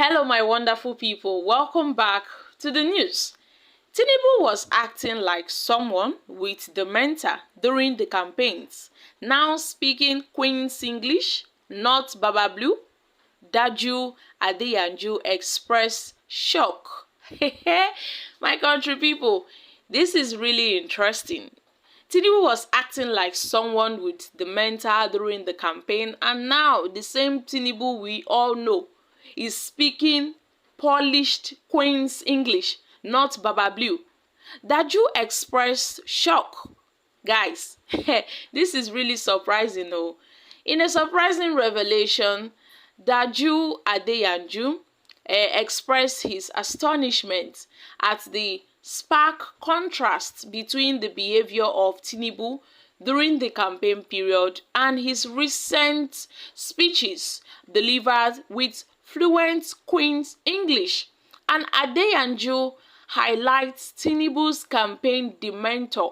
Hello, my wonderful people. Welcome back to the news. Tinubu was acting like someone with dementia during the campaigns, now speaking Queen's English, not Baba Blue. Daju Adeyanju expressed shock. My country people, this is really interesting. Tinubu was acting like someone with dementia during the campaign, and now the same Tinubu we all know is speaking polished Queen's English, not Baba Blue. Daju expressed shock. Guys, this is really surprising though. In a surprising revelation, Daju Adeyanju expressed his astonishment at the stark contrast between the behavior of Tinubu during the campaign period and his recent speeches delivered with fluent Queen's English. And Adeyanju highlights Tinubu's campaign dementia,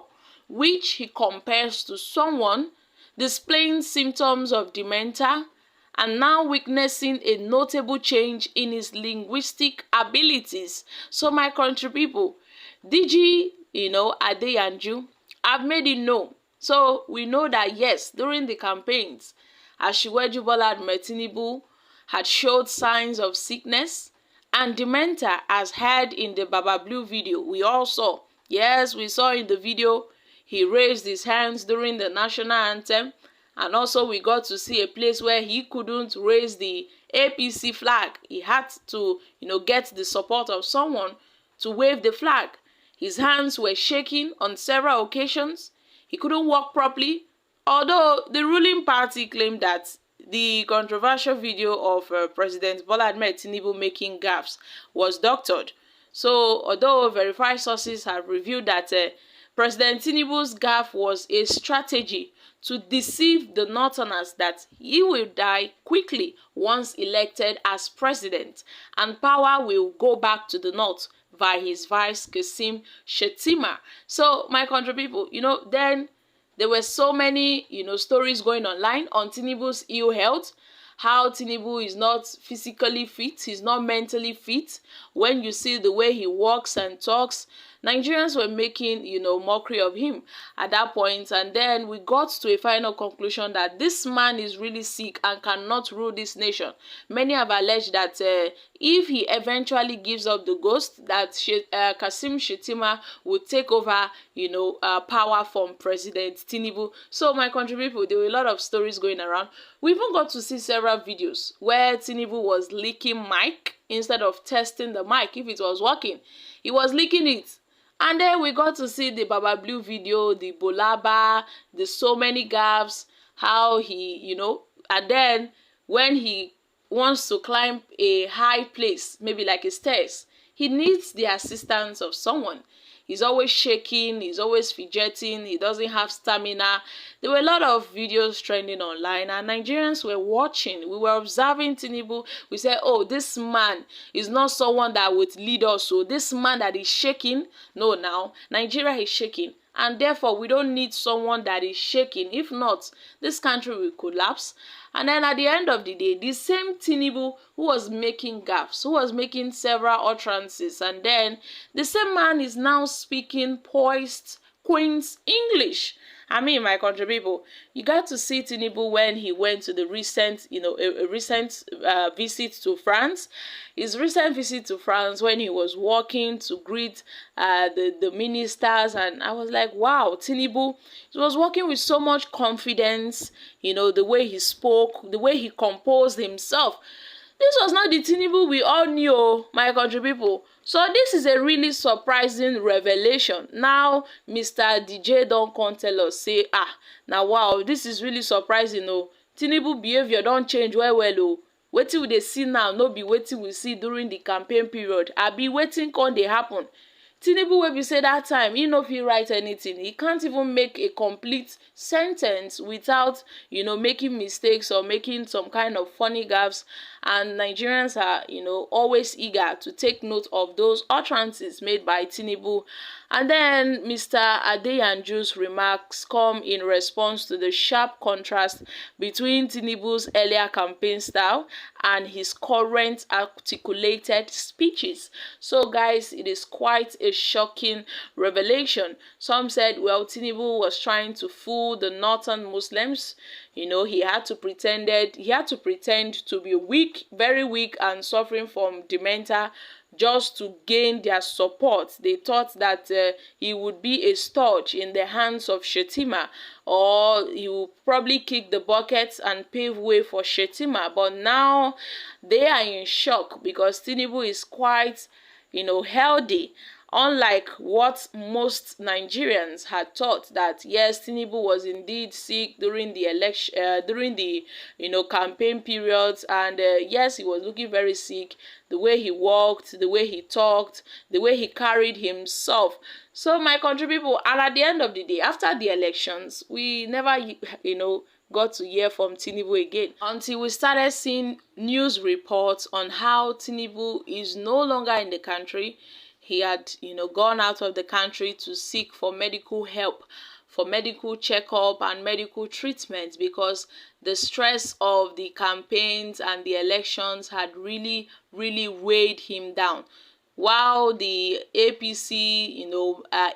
which he compares to someone displaying symptoms of dementia and now witnessing a notable change in his linguistic abilities. So my country people, DG, Adeyanju, I've made it known. So we know that yes, during the campaigns, Asiwaju Bola Ahmed Tinubu had showed signs of sickness and dementia as heard in the Baba Blue video. We all saw. Yes, we saw in the video he raised his hands during the national anthem, and also we got to see a place where he couldn't raise the APC flag. He had to, get the support of someone to wave the flag. His hands were shaking on several occasions. He couldn't walk properly, although the ruling party claimed that the controversial video of President Bola Ahmed Tinubu making gaffes was doctored. So, although verified sources have revealed that President Tinubu's gaffe was a strategy to deceive the Northerners that he will die quickly once elected as president, and power will go back to the North by his vice Kasim Shettima. So, my country people, then there were so many, stories going online on Tinubu's ill health, how Tinubu is not physically fit, he's not mentally fit. When you see the way he walks and talks, Nigerians were making, mockery of him at that point. And then we got to a final conclusion that this man is really sick and cannot rule this nation. Many have alleged that if he eventually gives up the ghost, that Kasim Shettima will take over, power from President Tinubu. So, my country people, there were a lot of stories going around. We even got to see several videos where Tinubu was leaking mic instead of testing the mic if it was working. He was leaking it. And then we got to see the Baba Blue video, the Bolaba, the so many gaffes, how he, and then when he wants to climb a high place, maybe like a stairs, he needs the assistance of someone. He's always shaking, he's always fidgeting, he doesn't have stamina. There were a lot of videos trending online, and Nigerians were watching. We were observing Tinubu. We said, oh, this man is not someone that would lead us. So this man that is shaking, no, now, Nigeria is shaking. And therefore, we don't need someone that is shaking. If not, this country will collapse. And then at the end of the day, the same Tinubu who was making gaffes, who was making several utterances, and then the same man is now speaking poised Queen's English. I mean, my country people, you got to see Tinubu when he went to the recent, a recent visit to France. His recent visit to France, when he was walking to greet the ministers, and I was like, wow, Tinubu, he was walking with so much confidence, the way he spoke, the way he composed himself. This was not the Tinubu we all knew, my country people. So this is a really surprising revelation. Now, Mr. DJ don't come tell us, say, now wow, this is really surprising. Tinubu behavior don't change well. Wetin we dey see now, no be wetin we see during the campaign period. I be waiting con dey happen. Tinubu wey be say that time he no fit write anything. He can't even make a complete sentence without, making mistakes or making some kind of funny gaffes. and Nigerians are, always eager to take note of those utterances made by Tinubu. And then Mr. Adeyanju's remarks come in response to the sharp contrast between Tinubu's earlier campaign style and his current articulated speeches. So guys, it is quite a shocking revelation. Some said, well, Tinubu was trying to fool the northern Muslims. He had to pretend to be weak, very weak, and suffering from dementia just to gain their support. They thought that he would be a stooge in the hands of Shettima, or he would probably kick the bucket and pave way for Shettima. But now they are in shock because Tinubu is quite, healthy. Unlike what most Nigerians had thought, that yes, Tinubu was indeed sick during the election, during the campaign periods, and yes, he was looking very sick. The way he walked, the way he talked, the way he carried himself. So my country people, and at the end of the day, after the elections, we never, got to hear from Tinubu again until we started seeing news reports on how Tinubu is no longer in the country. He had, gone out of the country to seek for medical help, for medical checkup and medical treatment, because the stress of the campaigns and the elections had really, really weighed him down. While the APC,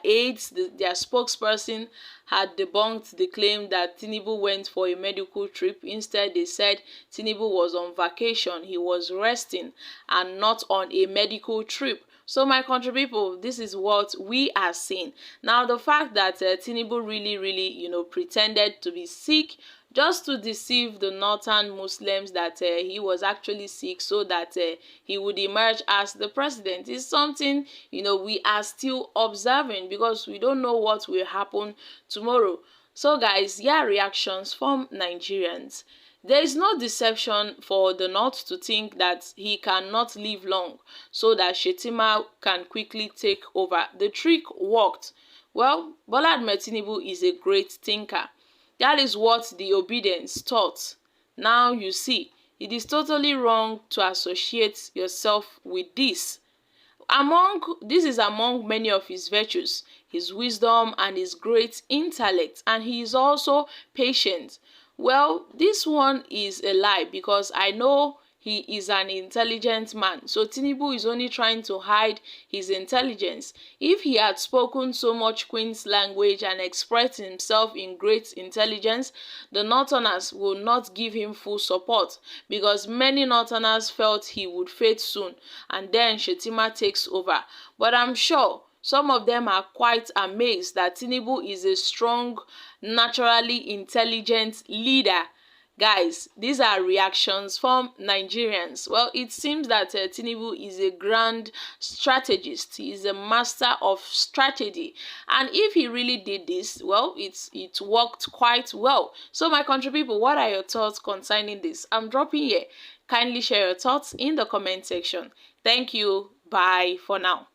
aides, their spokesperson, had debunked the claim that Tinubu went for a medical trip. Instead, they said Tinubu was on vacation, he was resting, and not on a medical trip. So my country people, this is what we are seeing. Now, the fact that Tinubu really, pretended to be sick just to deceive the northern Muslims that he was actually sick so that he would emerge as the president is something, we are still observing, because we don't know what will happen tomorrow. So guys, yeah, reactions from Nigerians. There is no deception for the North to think that he cannot live long so that Shettima can quickly take over. The trick worked. Well, Bola Ahmed Tinubu is a great thinker. That is what the obedience taught. Now you see, it is totally wrong to associate yourself with this. This is among many of his virtues, his wisdom and his great intellect, and he is also patient. Well, this one is a lie, because I know he is an intelligent man. So Tinubu is only trying to hide his intelligence. If he had spoken so much Queen's language and expressed himself in great intelligence, the Northerners will not give him full support, because many Northerners felt he would fade soon and then Shettima takes over. But I'm sure some of them are quite amazed that Tinubu is a strong, naturally intelligent leader. Guys, these are reactions from Nigerians. Well, it seems that Tinubu is a grand strategist. He is a master of strategy. And if he really did this, well, it worked quite well. So my country people, what are your thoughts concerning this? I'm dropping here. Kindly share your thoughts in the comment section. Thank you. Bye for now.